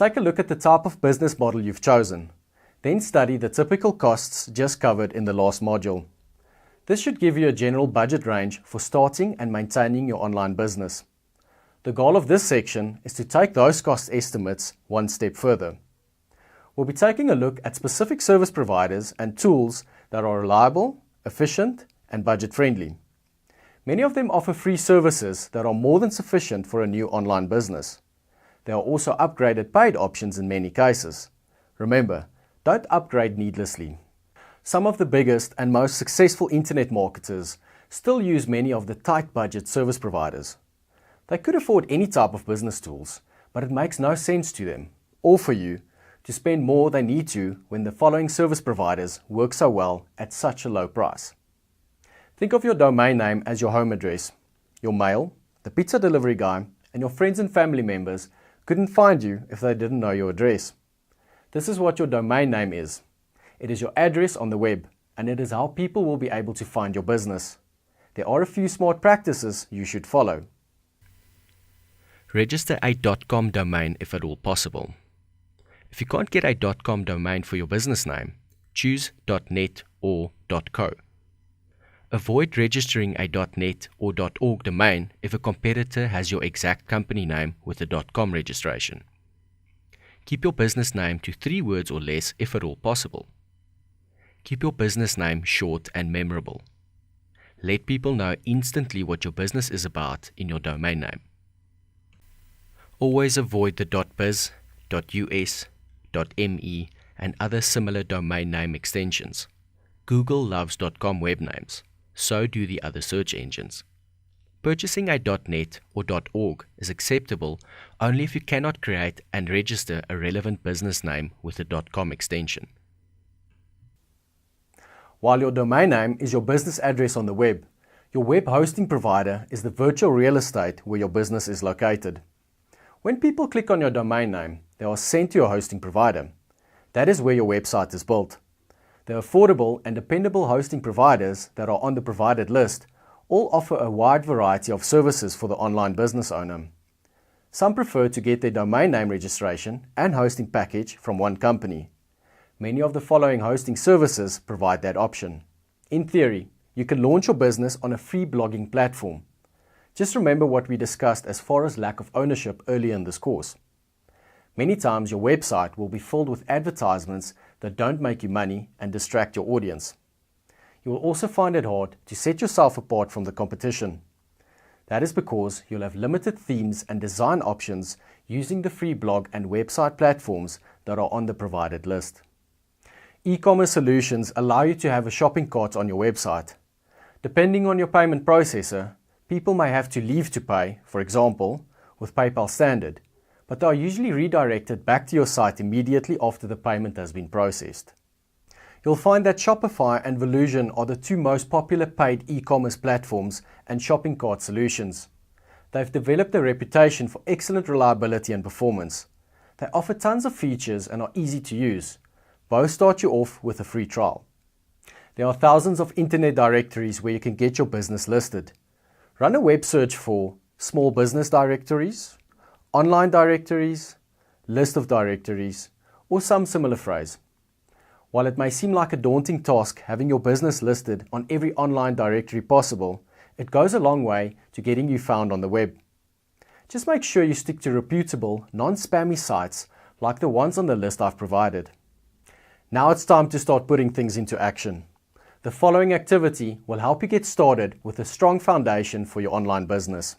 Take a look at the type of business model you've chosen. Then study the typical costs just covered in the last module. This should give you a general budget range for starting and maintaining your online business. The goal of this section is to take those cost estimates one step further. We'll be taking a look at specific service providers and tools that are reliable, efficient, and budget-friendly. Many of them offer free services that are more than sufficient for a new online business. There are also upgraded paid options in many cases. Remember, don't upgrade needlessly. Some of the biggest and most successful internet marketers still use many of the tight budget service providers. They could afford any type of business tools, but it makes no sense to them, or for you, to spend more they need to when the following service providers work so well at such a low price. Think of your domain name as your home address. Your mail, the pizza delivery guy, and your friends and family members couldn't find you if they didn't know your address. This is what your domain name is. It is your address on the web, and it is how people will be able to find your business. There are a few smart practices you should follow. Register a .com domain if at all possible. If you can't get a .com domain for your business name, choose .net or .co. Avoid registering a .net or .org domain if a competitor has your exact company name with a .com registration. Keep your business name to 3 words or less if at all possible. Keep your business name short and memorable. Let people know instantly what your business is about in your domain name. Always avoid the .biz, .us, .me and other similar domain name extensions. Google loves .com web names, so do the other search engines. Purchasing a .net or .org is acceptable only if you cannot create and register a relevant business name with a .com extension. While your domain name is your business address on the web, your web hosting provider is the virtual real estate where your business is located. When people click on your domain name, they are sent to your hosting provider. That is where your website is built. The affordable and dependable hosting providers that are on the provided list all offer a wide variety of services for the online business owner. Some prefer to get their domain name registration and hosting package from one company. Many of the following hosting services provide that option. In theory, you can launch your business on a free blogging platform. Just remember what we discussed as far as lack of ownership earlier in this course. Many times your website will be filled with advertisements that don't make you money and distract your audience. You will also find it hard to set yourself apart from the competition. That is because you'll have limited themes and design options using the free blog and website platforms that are on the provided list. E-commerce solutions allow you to have a shopping cart on your website. Depending on your payment processor, people may have to leave to pay, for example, with PayPal Standard, but they are usually redirected back to your site immediately after the payment has been processed. You'll find that Shopify and Volusion are the 2 most popular paid e-commerce platforms and shopping cart solutions. They've developed a reputation for excellent reliability and performance. They offer tons of features and are easy to use. Both start you off with a free trial. There are thousands of internet directories where you can get your business listed. Run a web search for small business directories, online directories, list of directories, or some similar phrase. While it may seem like a daunting task having your business listed on every online directory possible, it goes a long way to getting you found on the web. Just make sure you stick to reputable, non-spammy sites like the ones on the list I've provided. Now it's time to start putting things into action. The following activity will help you get started with a strong foundation for your online business.